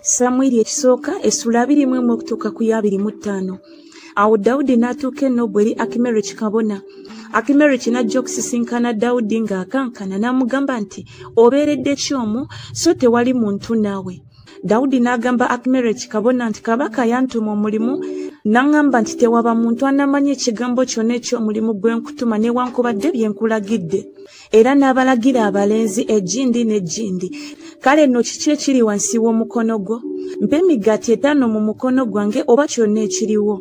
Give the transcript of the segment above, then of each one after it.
Samwiri ekisooka essula 21 okutuuka ku 25. Awo Dawudi n'atuuka e Nobu eri Akimereki kabona. Akimereki n'ajja okusisinkana Dawudi ng'akankana n'amugamba nti obeeredde ki omwo so tewali muntu naawe. Dawudi n'agamba Akimereki kabona nti kabaka yantuma omulimu n'aŋŋamba nti tewaba muntu anamanya ekigambo kyonna eky'omulimu gwe nkutuma newankubadde bye nkulagidde. Era n'abalagira abalenzi ejjindi n'ejjindi. Kale nno kiki ekiri wansi w'omukono gwo? Mpe emigaati 5 mu mukono gwange oba kyonna ekiriwo.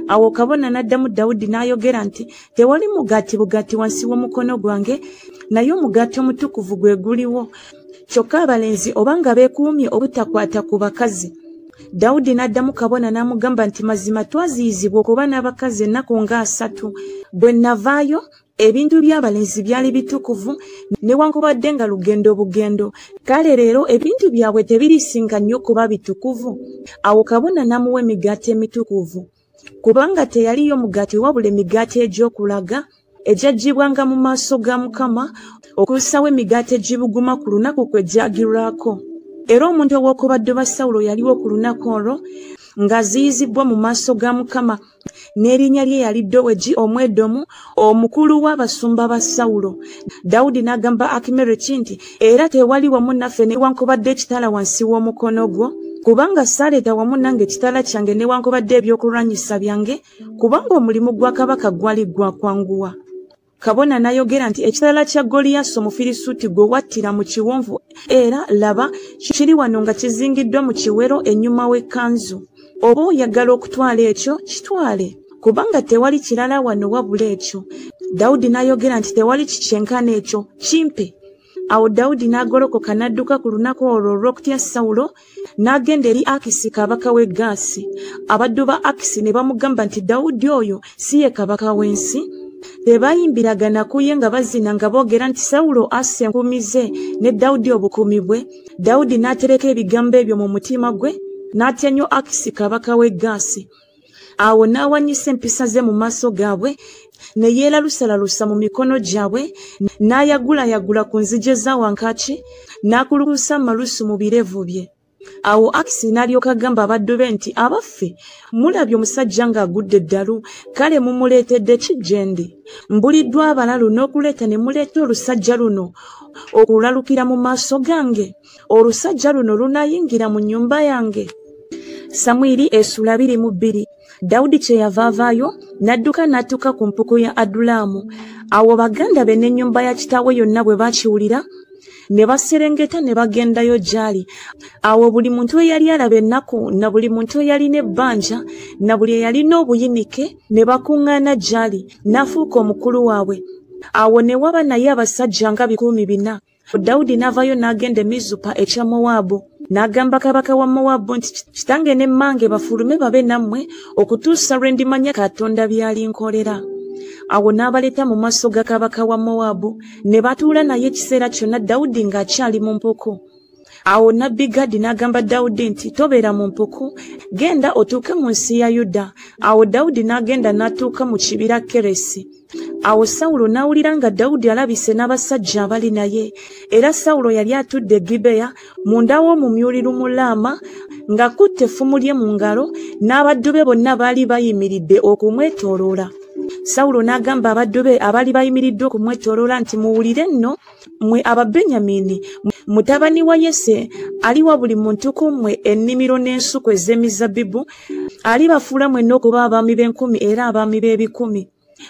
Awo kabona n'addamu Dawudi n'ayogera nti tewali mugaati bugaati wansi w'omukono gwange, naye omugaati omutukuvu gwe guliwo. Kyokka abalenzi obanga beekuumye obutakwata ku bakazi. Dawudi n'addamu kabona n'amugamba nti mazima twaziyizibwa okuba n'abakazi ennaku nga 3. Bwe navaayo ebintu by'abalenzi byali bitukuvu newankubadde nga lugendo bugendo. Kale leero ebintu byabwe tebirisinga nnyo kuba bitukuvu. Awo kabona n'amuwa emigaati emitukuvu. Kubanga teyaliyo mugaati wabula emigaati egy'okulaga egyaggyibwanga mu maaso ga Mukama okussaawo emigaati egibuguma ku lunaku kwe gyagirwako. Era omuntu ow'okubadde ba Sawulo yaliwo ku lunaku olwo ng'aziyizibwa mu maaso ga Mukama, n'erinnya lye yali Dowegi Omwedomu, omukulu w'abasumba ba Sawulo. Dawudi n'agamba Akimereki nti era tewali wamu naffe newankubadde ekitala wansi w'omukono gwo, kubanga saleeta wamu nange ekitala kyange newankubadde ebyokulwanyisa byange, kubanga omulimu gwa kabaka gwali gwa kwanguwa. Kabona n'ayogera nti ekitala kya Goliyasi Omufirisuuti gwe wattira mu kiwonvu, era laba kiri wano nga kizingiddwa mu kiwero ennyuma w'ekkanzu. Oba oyagala okutwala ekyo kitwale, kubanga tewali kirala wano wabula ekyo. Dawudi n'ayogera nti tewali kikyenkana ekyo, kimpe. Awo Dawudi n'agolokoka n'adduka ku lunaku olwo olw'okutya Sawulo, n'agenda eri Akisi kabaka w'e Gaasi. Abaddu ba Akisi ne bamugamba nti Dawudi oyo si ye kabaka w'ensi. Tebayimbiragana ku ye nga bazina nga boogera nti Sawulo asse enkumi ze ne Dawudi obukumi bwe. Dawudi n'atereka ebigambo ebyo mu mutima gwe, n'atya nnyo Akisi kabaka w'e Gaasi. Awo n'awanyisa empisa ze mu maaso gaabwe, ne yeeralusalalusa mu mikono gyabwe, n'ayagulayagula ku nzige za wankaaki, n'akulukusa amalusu mu birevu bye. Awo Akisi n'alyoka agamba abaddu be nti abaffe mulabye omusajja ng'agudde eddalu, kale mumuleetedde ki gye ndi? Mbuliddwa abalalu n'okuleeta ne muleeta olusajja luno okulalukira mu maaso gange? Olusajja luno lunaayingira mu nnyumba yange? Samwiri essula 22. Dawudi kyeyava avaayo n'adduka n'atuuka ku mpuku ya Adulamu. Awo baganda be n'ennyumba ya kitaawe yonna bwe baakiwulira ne baserengeta ne bagendayo gy'ali. Awo buli muntu eyali alaba ennaku na buli muntu eyalina ebbanja na buli eyalina obuyinike ne bakuŋŋaana gy'ali, n'afuuka omukulu waabwe. Awo ne waba naye abasajja nga 400. Dawudi n'avaayo n'agenda e Mizupa ekya Mowaabu. N'agamba kabaka wa Mowaabu nti kitange ne mmange bafulume babe nammwe okutuusa lwe ndimanya Katonda by'alinkolera. Awo n'abaleeta mu maaso ga kabaka wa Mowaabu, ne batuula naye ekiseera kyonna Dawudi ng'akyali mu mpuku. Awo nnabbi Gadi n'agamba Dawudi nti tobeera mu mpuku, genda otuuke mu nsi ya Yuda. Awo Dawudi n'agenda n'atuuka mu kibira Keresi. Awo Sawulo n'awulira nga Dawudi alabise n'abasajja abali naye, era Sawulo yali atudde e Gibeya munda w'omumyuliru mu Laama ng'akutte effumu lye mu ngalo, n'abaddu be bonna baali bayimiridde okumwetooloola. Sawulo n'agamba abaddu be abaali bayimiridde okumwetooloola nti muwulire nno, mmwe Ababenyamini, mutabani wa Yese aliwa buli muntu ku mmwe ennimiro n'ensuku ez'emizabbibu, alibafuula mwenna okuba abaami b'10 era abaami b'10.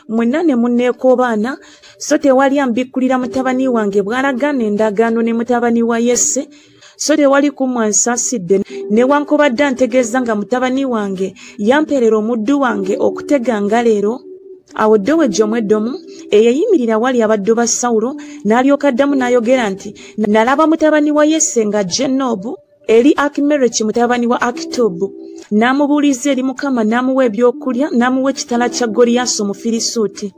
Mwenna ne munneekoobaana, so tewali ambikkulira mutabani wange bw'alagaana endagaano ne mutabani wa Yese, so tewali kumwansaasidde newankubadde antegeeza nga mutabani wange yampeerera omuddu wange okuteganga leero. Awo Dowegi Omwedomu eyayimirira wali abaddu ba Sawulo n'alyoka addamu n'ayogera nti nalaba mutabani wa Yese ng'ajja e Nobu eri Akimereki mutabani wa Akitubu, n'amubuuliza eri Mukama, n'amuwa ebyokulya, n'amuwa ekitala kya Goliyasi Omufirisuuti.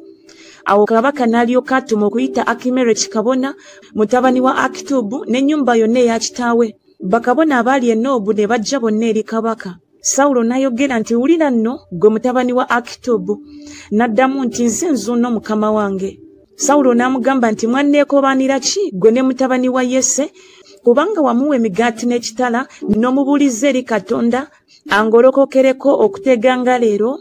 Awo kabaka n'alyoka atuma okuyita Akimereki kabona mutabani wa Akitubu n'ennyumba yonna eya kitaawe. Bakabona abaali e Nobu ne bajja bonna eri kabaka. Sawulo n'ayogera nti wulira nno gwe mutabani wa Akitubu. N'addamu nti nze nzuuno mukama wange. Sawulo n'amugamba nti mwanneekoobaanira ki gwe ne mutabani wa Yese? kubanga wamuwa emigaati n'ekitala n'omubuuliza eri Katonda angolokokereko okuteganga leero.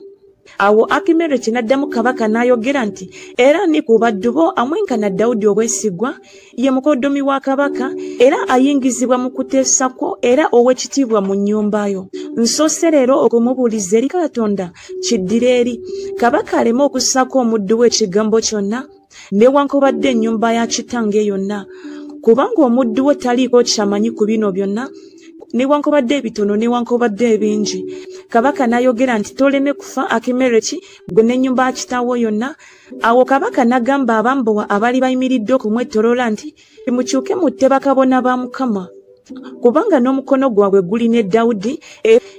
Awo Akimereki n'addamu kabaka n'ayogera nti era ni ku baddu bo amwenkana Dawudi obwesigwa ye mukoddomi wa kabaka era ayingizibwa mu kuteesako era ow'ekitiibwa mu nnyumba yo. Nsoose leero okumubuuliza eri Katonda kiddira eri kabaka aleme okussako omuddu we ekigambo kyonna newankubadde ennyumba ya kitange yonna, kubanga omuddu we taliiko kyamanyi ku bino byonna newankubadde ebitono newankubadde ebingi. Kabaka n'ayogera nti toleme kufa Akimereki gwe n'ennyumba ya kitaawo yonna. Awo kabaka n'agamba abambowa abaali bayimiridde okumwetoloola nti mukyuke mutte bakabona ba Mukama kubanga n'omukono gwabwe guli ne Dawudi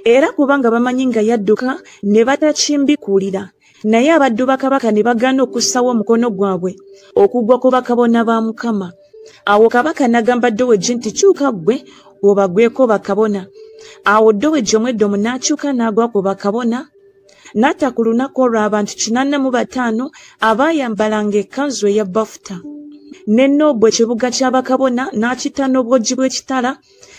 era kubanga bamanyi nga yadduka ne batakimbikuulira. Naye abaddu ba kabaka ne bagaana okussawo omukono gwabwe okugwa ku bakabona ba Mukama. Awo kabaka n'agamba Dowegi nti kyuka ggwe obagweko bakabona. Awo Dowegi omweddomu n'akyuka n'agwa ku bakabona. N'atta ku lunaku olwo abantu 85 abaayambalanga ekkanzu eya bafuta. Ne Nobu ekibuga ky'abakabona n'akita n'obwogi bw'ekitala,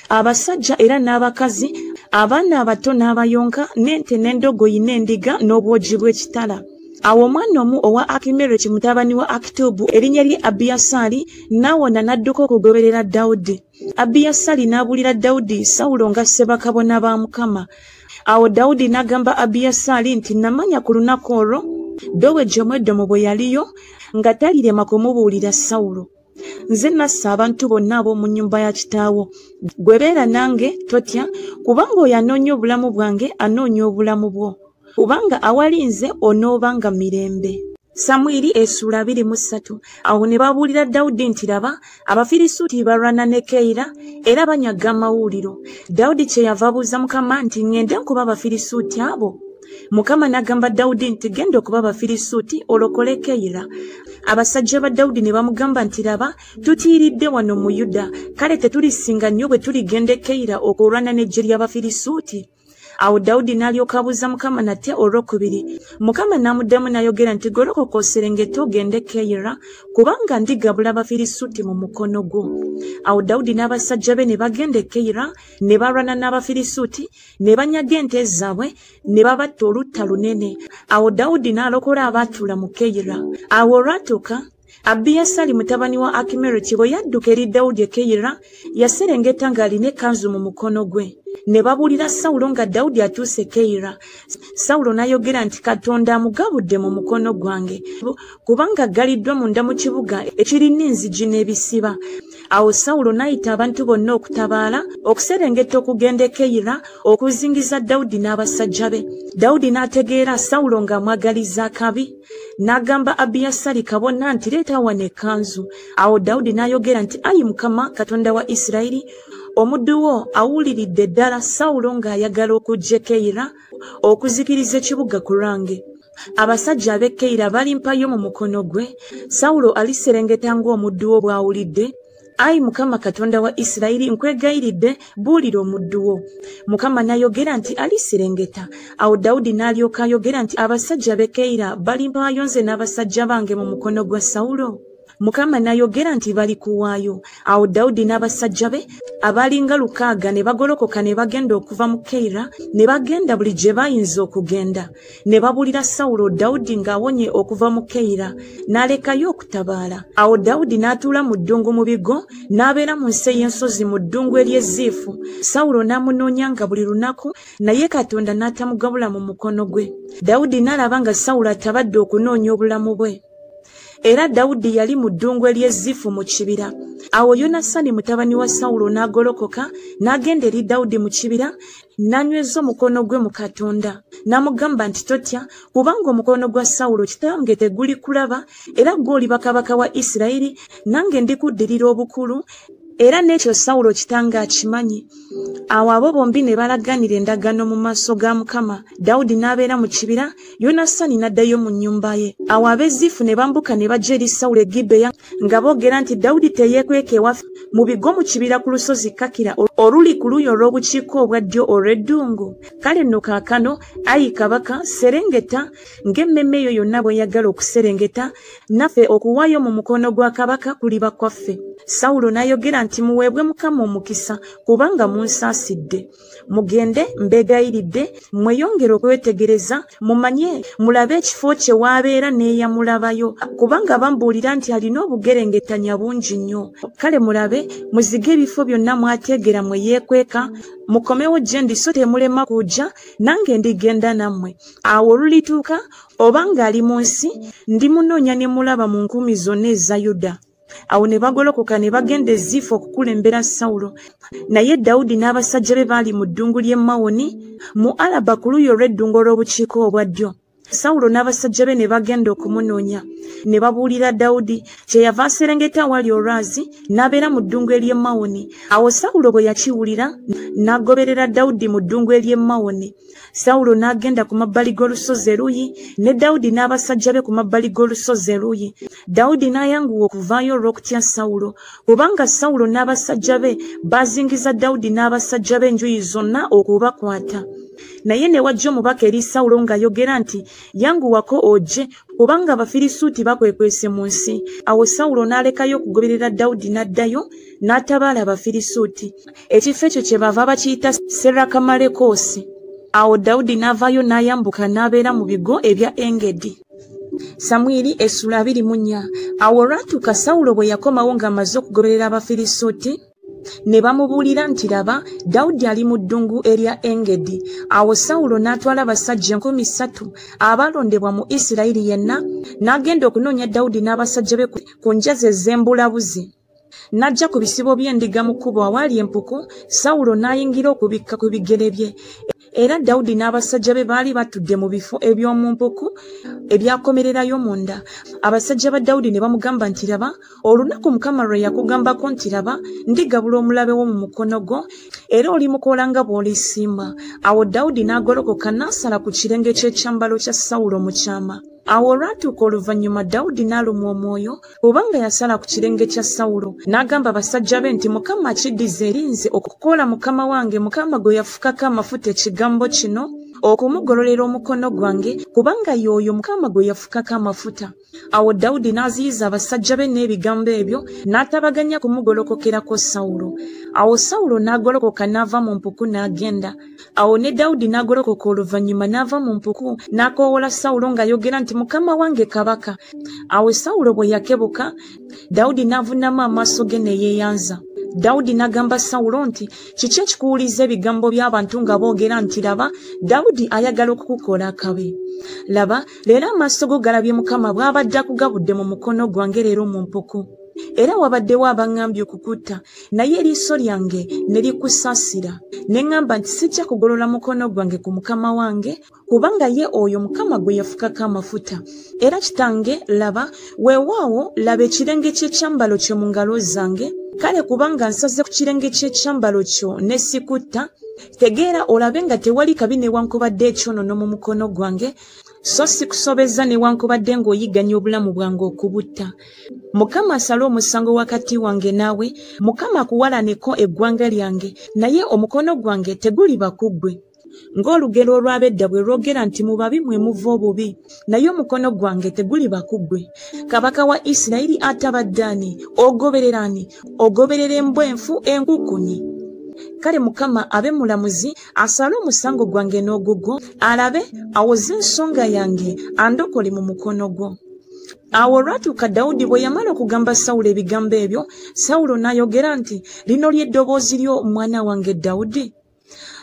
abasajja era n'abakazi, abaana abato n'abayonka, n'ente n'endogoyi n'endiga n'obwogi bw'ekitala. Awo omwana omu owa Akimereki mutabani wa Akitubu erinnya lye Abiyasaali n'awona n'adduka okugoberera Dawudi. Abiyasaali n'abuulira Dawudi Sawulo nga ssebakabona ba Mukama. Awo Dawudi n'agamba Abiyasaali nti namanya ku lunaku olwo Dowegi omweddomu bwe yaliyo nga talirema kumubuulira Sawulo. Nze nassa abantu bonna ab'omu nnyumba ya kitaawo. Gwe beera nange totya, kubanga oyo anoonya obulamu bwange anoonya obulamu bwo, kubanga awali nze onoobanga mirembe. Samwiri essula 23. Awo ne babuulira Dawudi nti laba Abafirisuuti balwana ne Keyira era banyaga amawuliro. Dawudi kyeyava abuuza Mukama nti ngende nkuba Abafirisuuti abo? Mukama n'agamba Dawudi nti genda okuba Abafirisuuti olokole Keyira. Abasajja ba Dawudi ne bamugamba nti laba tutiiridde wano mu Yuda, kale tetulisinga nnyo bwe tuligenda e Keyira okulwana n'eggye ly'Abafirisuuti. Awo Dawudi n'alyoka abuuza Mukama nate olwokubiri. Mukama n'amuddamu n'ayogera nti golokoka oserengete ogende Keyira, kubanga ndigabula Abafirisuuti mu mukono gwo. Awo Dawudi n'abasajja be ne bagenda e Keyira ne balwana n'Abafirisuuti ne banyaga ente zaabwe ne babatta olutta lunene. Awo Dawudi n'alokola abaatuula mu Keyira. Awo olwatuuka Abiyasaali mutabani wa Akimereki bwe yadduka eri Dawudi e Keyira yaserengeta ng'alina ekkanzu mu mukono gwe. Ne babuulira Sawulo nga Dawudi atuuse e Keyira. Sawulo n'ayogera nti Katonda amugabudde mu mukono gwange kubanga galiddwa munda mu kibuga ekirina enzigi n'ebisiba. Awo Sawulo n'ayita abantu bonna okutabaala okuserengeta okugenda e Keyira okuzingiza Dawudi n'abasajja be. Dawudi n'ategeera Sawulo ng'amwagaliza akabi. N'agamba Abiyasaali kabona nti leeta wano ekkanzu. Awo Dawudi n'ayogera nti ayi Mukama Katonda wa Isirayiri, omuddu wo awuliridde ddala Sawulo ng'ayagala okujja e Keyira okuzikiriza ekibuga ku lwange. Abasajja ab'e Keyira balimpayo mu mukono gwe. Sawulo aliserengeta ng'omuddu wo bw'awulidde. Ayi Mukama Katonda wa Isirayiri, nkwegayiridde buulira omuddu wo. Mukama n'ayogera nti aliserengeta. Awo Dawudi n'alyoka ayogera nti abasajja b'e Keyira balimpaayo nze n'abasajja bange mu mukono gwa Sawulo. Mukama n'ayogera nti balikuwaayo. Awo Dawudi n'abasajja be abalinga 600 ne bagolokoka ne bagenda okuva mu Keyira ne bagenda buli gye bayinza okugenda. Ne babuulira Sawulo Dawudi ng'awonye okuva mu Keyira n'alekayo okutabaala. Awo Dawudi n'atuula mu ddungu mu bigo n'abeera mu nsi ey'ensozi mu ddungu ery'e Ziifu. Sawulo n'amunoonyanga buli lunaku naye Katonda n'atamugabula mu mukono gwe. Dawudi n'alaba nga Sawulo atabadde okunoonya obulamu bwe. Era Dawudi yali mu ddungu ery'e Ziifu mu kibira. Awo Yonasaani mutabani wa Sawulo n'agolokoka n'agenda eri Dawudi mu kibira n'anyweza omukono gwe mu Katonda. N'amugamba nti totya, kubanga omukono gwa Sawulo kitange teguli kulaba era gw'oliba kabaka wa Isirayiri, nange ndikuddirira obukulu era n'ekyo Sawulo kitange akimanyi. Awo abo bombi ne balaganira endagaano mu maaso ga Mukama. Dawudi n'abeera mu kibira, Yonasaani n'addayo mu nnyumba ye. Awo ab'e Ziifu ne bambuka ne bajja eri Sawulo e Gibeya nga boogera nti Dawudi teyeekweka ewaffe mu bigo mu kibira ku lusozi Kakira oluli ku luuyi olw'obukiika obwa ddyo olw'eddungu. Kale nno kaakano, ayi kabaka, serengeta ng'emmemme eyo yonna bw'eyagala okuserengeta, naffe okuwaayo mu mukono gwa kabaka kuliba kwaffe. Sawulo n'ayogera nti muweebwe Mukama omukisa kubanga munsaasidde. Mugende mbeegayiridde mweyongere okwetegereza mumanye mulabe ekifo kye waabeera n'eyamulabayo kubanga bambuulira nti alina obugerengetanya bungi nnyo. Kale mulabe muzige ebifo byonna mwateegera mwe yeekweka mukomewo gye ndi so temulema kujja nange ndigenda nammwe. Awo olulituuka oba ng'ali mu nsi ndimunoonya ne mulaba mu nkumi zonna eza Yuda. Awo ne bagolokoka ne bagenda e Zifu okukulembera Sawulo. Naye Dawudi n'abasajja be baali mu ddungu ly'e Mawoni mu Alaba ku luuyi olw'eddungu olw'obukiika obwa ddyo. Sawulo n'abasajja be ne bagenda okumunoonya. Ne babuulira Dawudi kyeyava aserengeta awali olwazi n'abeera mu ddungu ery'e Mawoni. Awo Sawulo bwe yakiwulira n'agoberera Dawudi mu ddungu ery'e Mawoni. Sawulo n'agenda ku mabbali g'olusozi eruuyi ne Dawudi n'abasajja be ku mabbali g'olusozi eruuyi. Dawudi n'ayanguwa okuvaayo olw'okutya Sawulo kubanga Sawulo n'abasajja be baazingiza Dawudi n'abasajja be enjuuyi zonna okubakwata. Naye ne wajja omubaka eri Sawulo ng'ayogera nti yanguwako ojje kubanga Abafirisuuti bakwekwese mu nsi. Awo Sawulo n'alekayo okugoberera Dawudi n'addayo n'atabaala Abafirisuuti. Ekifo ekyo kye bava bakiyita Serakamalekoosi. Awo Dawudi n'avaayo n'ayambuka n'abeera mu bigo ebya Engedi. Samwiri essula 24. Awo olwatuuka Sawulo bwe yakomawo ng'amaze okugoberera Abafirisuuti ne bamubuulira nti laba Dawudi ali mu ddungu erya Engedi. Awo Sawulo n'atwala abasajja 30,000 abalondebwa mu Isirayiri yenna n'agenda okunoonya Dawudi n'abasajja be ku njazi ez'embulabuzi. N'ajja ku bisibo by'endiga mu kkubo awaali empuku. Sawulo n'ayingira okubikka ku bigere bye. Era Dawudi n'abasajja be baali batudde mu bifo eby'omu mpuku ebyakomererayo munda. Abasajja ba Dawudi ne bamugamba nti laba olunaku Mukama lwe yakugambako nti laba ndigabula omulabe wo mu mukono gwo era olimukola nga bw'olisimba. Awo Dawudi n'agolokoka n'asala ku kirenge ky'ekyambalo kya Sawulo mu kyama. Awo olwatuuka oluvannyuma Dawudi n'alumwa omwoyo kubanga yasala ku kirenge kya Sawulo. N'agamba abasajja be nti Mukama akiddiza erinze okukola mukama wange Mukama gwe yafukako amafuta ekigambo kino okumugololera omukono gwange kubanga y'oyo Mukama gwe yafukako amafuta. Awo Dawudi n'aziyiza abasajja be n'ebigambo ebyo n'atabaganya kumugolokokerako Sawulo. Awo Sawulo n'agolokoka n'ava mu mpuku n'agenda. Awo ne Dawudi n'agolokoka oluvannyuma n'ava mu mpuku n'akoowola Sawulo ng'ayogera nti Mukama wange kabaka. Awo Sawulo bwe yakebuka Dawudi n'avuunama amaaso ge ne yeeyanza. Dawudi n'agamba Sawulo nti kiki ekikuwuliza ebigambo by'abantu nga boogera nti laba Dawudi ayagala okukukola akabi. Laba leero amaaso go galabye Mukama bw'abadde akugabudde mu mukono gwange leero mu mpuku. Era wabaddewo abaŋŋambye okukutta naye eriiso lyange ne likusaasira. Ne ŋŋamba nti sijja kugolola mukono gwange ku mukama wange kubanga ye oyo Mukama gwe yafukako amafuta. Era kitange laba weewaawo laba ekirenge ky'ekyambalo kyo mu ngalo zange. Kale kubanga nsaze ku kirenge ky'ekyambalo kyo ne sikutta tegeera olabe nga tewali kabi newankubadde ekyonono mu mukono gwange so sikusobeza newankubadde ng'oyigganya obulamu bwange okubutta. Mukama asale omusango wakati wange naawe. Mukama akuwalaneko eggwanga lyange naye omukono gwange teguliba ku ggwe. Ng'olugero olw'abedda bwe lwogera nti mu babi mwe muva obubi naye omukono gwange teguliba ku ggwe. Kabaka wa Isirayiri atabadde ani? Ogoberera ani? Ogoberera embwa enfu enkukunyi. Kale Mukama abe mulamuzi asale omusango gwange n'ogugwo alabe awoze ensonga yange andokole mu mukono gwo. Awo olwatuuka Dawudi bwe yamala okugamba Sawulo ebigambo ebyo Sawulo n'ayogera nti lino ly'eddoboozi lyo mwana wange Dawudi.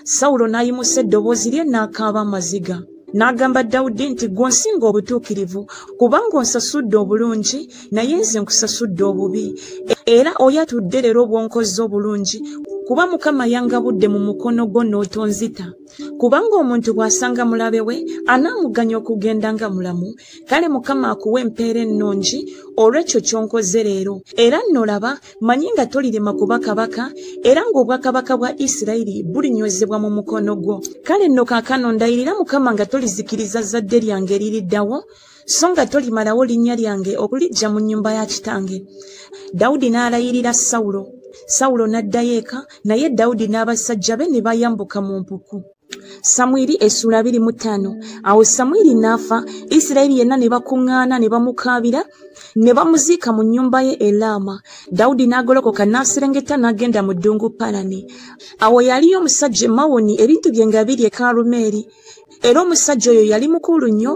Sawulo n'ayimusa eddoboozi lye n'akaaba amaziga. N'agamba Dawudi nti gw'onsinga obutuukirivu kubanga onsasudde obulungi naye nze nkusasudde obubi era oyatudde leero bw'onkoze obulungi kuba Mukama yangabudde mu mukono gwo n'otonzita. Kubanga omuntu bw'asanga mulabe we anaamuganya okugenda nga mulamu. Kale Mukama akuwa empeera ennungi olw'ekyo ky'onkoze leero. Era nno laba manyi nga tolirema kuba kabaka era ng'obwakabaka bwa Isirayiri bulinywezebwa mu mukono gwo. Kale nno kaakano ndayirira Mukama nga tolizikiriza zadde lyange eririddawo so nga tolimalawo linnya lyange okuliggya mu nnyumba ya kitange. Dawudi n'alayirira Sawulo. Sawulo n'addayo eka naye Dawudi n'abasajja be ne bayambuka mu mpuku. Samwiri essula 25. Awo Samwiri n'afa, Isirayiri yenna ne bakuŋŋaana ne bamukaabira ne bamuziika mu nnyumba ye e Laama. Dawudi n'agolokoka n'aserengeta n'agenda mu ddungu Palani. Awo yaliyo omusajja Mawoni ebintu bye nga biri e Kalumeeri. Era omusajja oyo yali mukulu nnyo,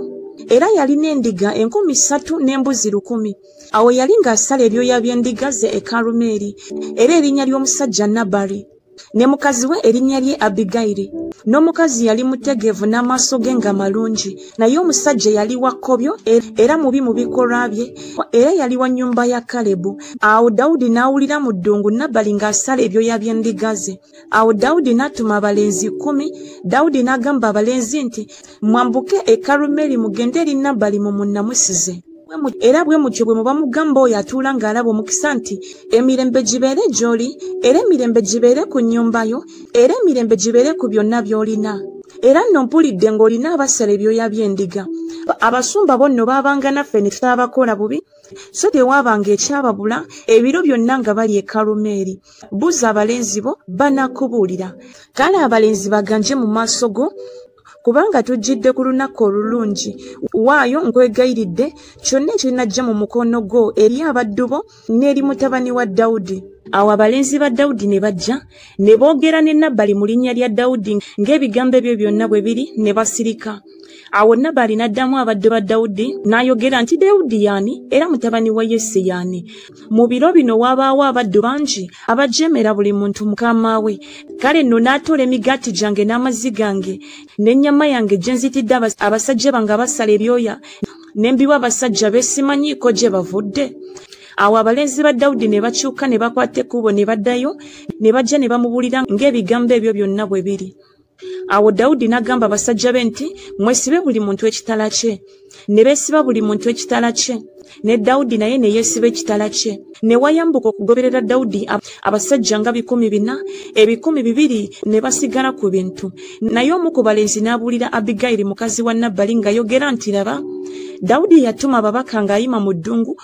era yalina endiga 3,000 n'embuzi 1,000. Awo yali ng'asala ebyoya by'endiga ze e Kalumeeri. Era erinnya ly'omusajja Nabali, ne mukazi we erinnya lye Abigayiri. N'omukazi yali mutegeevu n'amaaso ge nga malungi, naye omusajja yali wa kkobyo era mubi mu bikolwa bye, era yali wa nnyumba ya Kalebu. Awo Dawudi n'awulira mu ddungu Nabali ng'asala ebyoya by'endiga ze. Awo Dawudi n'atuma abalenzi 10. Dawudi n'agamba abalenzi nti, mwambuke e Kalumeeri mugende eri Nabali mumunamusize. Era bwe mutyo bwe muba mugamba oyo atuula ng'alaba omukisa nti emirembe gibeere gy'oli, era emirembe gibeere ku nnyumba yo, era emirembe gibeere ku byonna by'olina. Era nno mpulidde ng'olina abasala ebyoya by'endiga. Abasumba bo nno baabanga naffe ne tutaabakola bubi, so tewaabanga ekyababula, ebiro byonna nga bali e Kalumeeri. Buuza abalenzi bo banaakubuulira. Kale abalenzi baganje mu maaso go, kubanga tujjidde ku lunaku olulungi. Waayo nkwegayiridde kyonna ekinajja mu mukono gwo eri abaddu bo n'eri mutabani wa Dawudi. Awo abalenzi ba Dawudi ne bajja ne boogera ne Nabali mu linnya lya Dawudi ng'ebigambo ebyo byonna bwe biri, ne basirika. Awo Nabali n'addamu abaddu ba Dawudi n'ayogera nti, Dawudi yaani era mutabani wa Yese yaani? Mu biro bino wabaawo abaddu bangi abajeemera buli muntu mukama we. Kale nno n'atoola emigaati gyange n'amazzi gange n'ennyama yange gye nzitidde abasajja bange abasala ebyoya, ne mbiwa abasajja beesimanyiiko gye bavudde. Awo abalenzi ba Dawudi ne bakyuka ne bakwata ekkubo ne baddayo, ne bajja ne bamubuulira ng'ebigambo ebyo byonna bwe biri. Awo Dawudi n'agamba abasajja be nti, mwesibe buli muntu ekitala kye. Ne beesiba buli muntu ekitala kye, ne Dawudi naye ne yeesiba ekitala kye. Ne wayambuka okugoberera Dawudi abasajja nga 400, 200 ne basigala ku bintu. Naye omu ku balenzi n'abuulira Abigayiri mukazi wa Nabali ng'ayogera nti, laba, Dawudi yatuma ababaka ng'ayima mu ddungu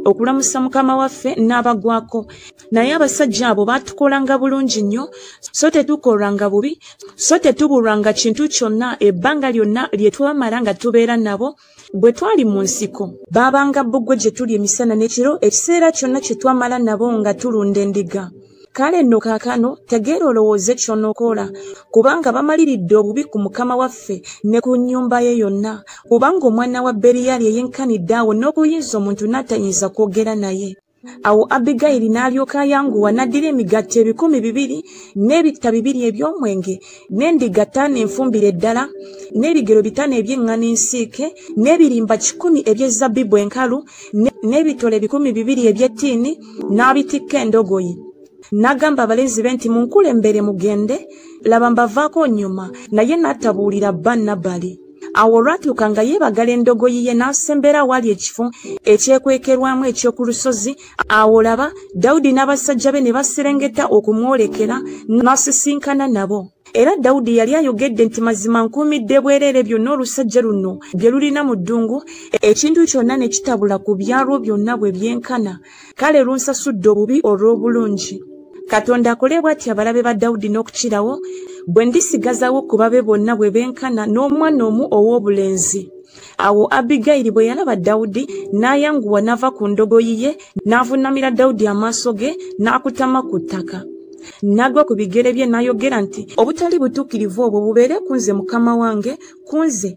okulamusa mukama waffe n'abagwako. Naye abasajja abo baatukolanga bulungi nnyo, so tetukolwanga bubi, so tetubulwanga kintu kyonna ebbanga lyonna lye twamala nga tubeera nabo. Bwe twali mu nsiko baabanga bbugwe gye tuli emisana n'ekiro, ekiseera kyonna kye twamala nabo nga tulunda endiga. Kale nno kaakano tegeera olowooze ky'onookola, kubanga bamaliridde obubi ku mukama waffe ne ku nnyumba ye yonna, kubanga omwana wa Beriyali eyenkanidde awo n'obuyinza omuntu n'atayinza kwogera naye. Awo Abigayiri n'alyoka ayanguwa n'addira emigaati 200 n'ebitta 2 eby'omwenge, n'endiga 5 enfumbire ddala, n'ebigero 5 eby'eŋŋaano ensiike, n'ebirimba 10 eby'ezabbibu enkalu, n'ebitole 200 eby'ettiini, n'abitikka endogoyi. N'agamba abalenzi be nti, munkulembere mugende, laba mbavaako nnyuma, naye n'atabuulira bba Nabali. Awo olwatuuka nga yeebagala endogoyi ye n'asembera wali ekifo ekyekwekerwamu eky'oku lusozi. Awo laba, Dawudi n'abasajja be ne baserengeta okumwolekera, n'asisinkana nabo. Era Dawudi yali ayogedde nti, mazima nkuumidde bwereere byonna olusajja luno bye lulina mu ddungu, ekintu kyonna ne kitabula ku byalwo byonna bwe byenkana. Kale lunsasudde obubi olw'obulungi. Katonda akole bw'ati abalabe ba Dawudi n'okukirawo, bwe ndisigazawo ku babe bonna bwe benkana n'omwana omu ow'obulenzi. Awo Abigayiri bwe yalaba Dawudi n'ayanguwa n'ava ku ndogoyi ye, n'avuunamira Dawudi amaaso ge, n'akutama ku ttaka. N'agwa ku bigere bye n'ayogera nti, obutali butuukirivu obwo bubeere ku nze mukama wange, ku nze.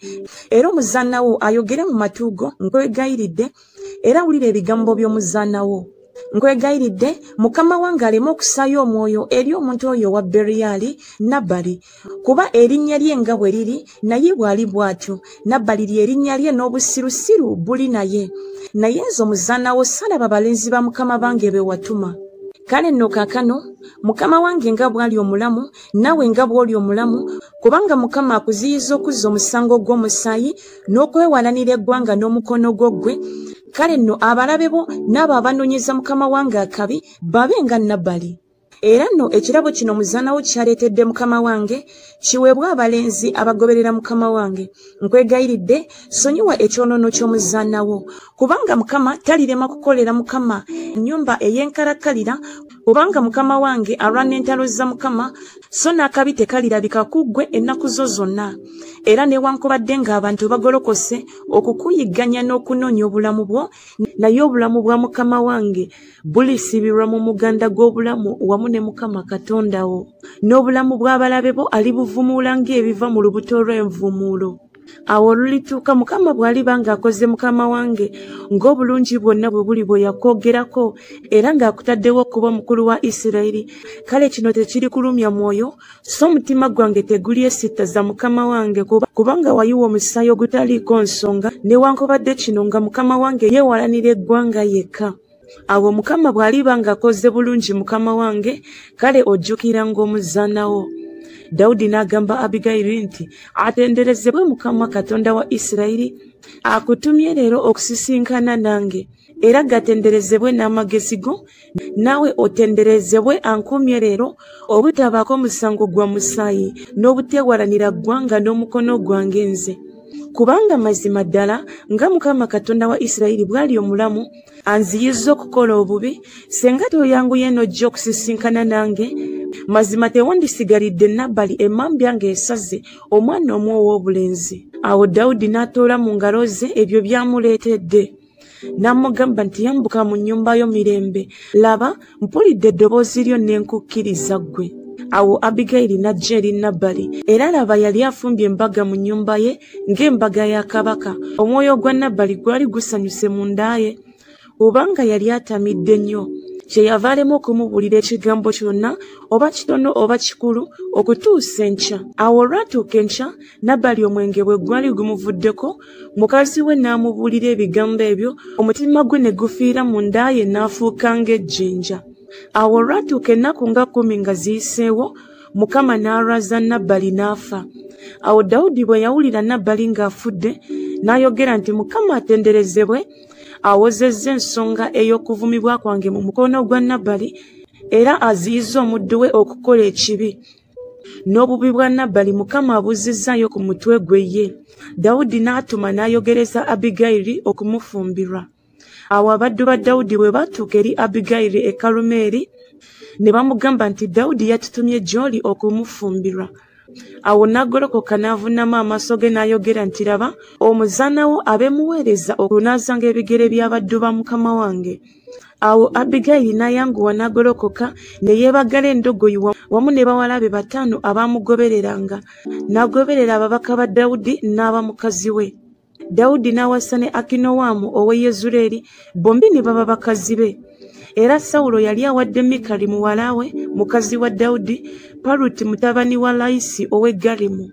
Era omuzaana wo ayogere mu matu go, nkwegayiridde, era wulira ebigambo by'omuzaana wo. Nkwegayiridde, mukama wange aleme okusaayo omwoyo eri omuntu oyo wa Beriyali, Nabali, kuba erinnya lye nga bwe liri, naye bw'ali bw'atyo. Nabali lye erinnya lye n'obusirusiru buli naye. Naye nze omuzaana wo salaba balenzi ba mukama bange be watuma. Kale nno kaakano, mukama wange nga bw'ali omulamu, nawe nga bw'oli omulamu, kubanga mukama akuziyiza okuzza omusango gw'omusaayi n'okwewalanira eggwanga n'omukono gwo ggwe. Kale nno abalabe bo n'abo abanoonyeza mukama wange akabi babe nga Nabali. era nno ekirabo kino muzaanawo kyaleetedde mukama wange kiweebwa abalenzi abagoberera mukama wange. Nkwegayiridde sonyiwa ekyonoono ky'omuzaanawo, kubanga mukama talirema kukolera mukama ennyumba ey'enkalakkalira, kubanga mukama wange alwana entalo za mukama, so n'akabi tekalirabika ku ggwe ennaku zo zonna. Era newankubadde ng'abantu bagolokose okukuyigganya n'okunoonya obulamu bwo, naye obulamu bwa mukama wange bulisibirwa mu muganda gw'obulamu wamu ne mukama Katonda wo, n'obulamu bw'abalabe bo alibuvumuula ng'ebiva mu lubuto lw'envumuulo. Awo olulituuka mukama bw'aliba ng'akoze mukama wange ng'obulungi bwonna bwe buli bwe yakwogerako, era ng'akutaddewo okuba omukulu wa Isirayiri, kale kino tekiri kulumya mwoyo, so omutima gwange tegulyesittaza mukama wange, kubanga wayiwa omusaayi ogutaliiko nsonga, newankubadde kino nga mukama wange yeewalanira eggwanga yekka. Awo mukama bw'aliba ng'akoze bulungi mukama wange, kale ojjukira ng'omuzaanawo. Dawudi n'agamba Abigayiri nti, atenderezebwe Mukama Katonda wa Isirayiri, akutumye leero okusisinkana nange, era gatenderezebwe n'amagezi go, naawe otenderezebwe ankumye leero obutabaako musango gwa musaayi n'obuteewalanira ggwanga n'omukono gwange nze. Kubanga mazima ddala nga Mukama Katonda wa Isirayiri bw'ali omulamu, anziyizza okukola obubi, senga toyanguye n'ojja okusisinkana nange, mazima tewandisigalidde Nabali emmambya ng'esaze omwana omu ow'obulenzi. Awo Dawudi n'atoola mu ngalo ze ebyo byamuleetedde, n'amugamba nti yambuka mu nnyumba yo mirembe, laba mpulidde eddoboozi lyo n'enkukkiriza ggwe. Awo Abigayiri n'ajja eri Nabali, era laba yali afumbye embaga mu nnyumba ye ng'embaga ya kabaka. Omwoyo gwa Nabali gwali gusanyuse mu nda ye, kubanga yali atamidde nnyo. Kyeyava alema okumubuulira ekigambo kyonna, oba kitono oba kikulu, okutuusa enkya. Awo olwatuuka enkya, Nabali omwenge bwe gwali gumuvuddeko, mukazi we n'amubuulira ebigambo ebyo, omutima gwe ne gufiira mu nda ye n'afuuka ng'ejjinja. Awo olwatuuka ennaku nga 10 nga ziyiseewo, Mukama n'alwaza Nabali n'afa. Awo Dawudi bwe yawulira Nabali ng'afudde, n'ayogera nti, Mukama atenderezebwe, awozezza ensonga ey'okuvumibwa kwange mu mukono gwa Nabali, era aziyizza omuddu we okukola ekibi. N'obubi bwa Nabali Mukama abuzizzaayo ku mutwe gwe ye. Dawudi n'atuma n'ayogereza Abigayiri okumufumbirwa. Awo abaddu ba Dawudi bwe baatuuka eri Abigayiri e Kalumeeri, ne bamugamba nti Dawudi yatutumye gy'oli okumufumbirwa. Awo n'agolokoka n'avuunama amaaso ge n'ayogera nti, laba, omuzaanawo abeemuweereza okunaazanga ebigere by'abaddu ba mukama wange. Awo Abigayiri n'ayanguwa n'agolokoka ne yeebagala endogoyi wamu ne bawala be 5 abaamugobereranga, n'agoberera ababaka ba Dawudi n'aba mukazi we. Dawudi n'awasa ne Akinowamu ow'e Yezuleeri, bombi ne baba bakazi be. Era Sawulo yali awadde Mikali muwala we, mukazi wa Dawudi, Paluti mutabani wa Layisi ow'e Galimu.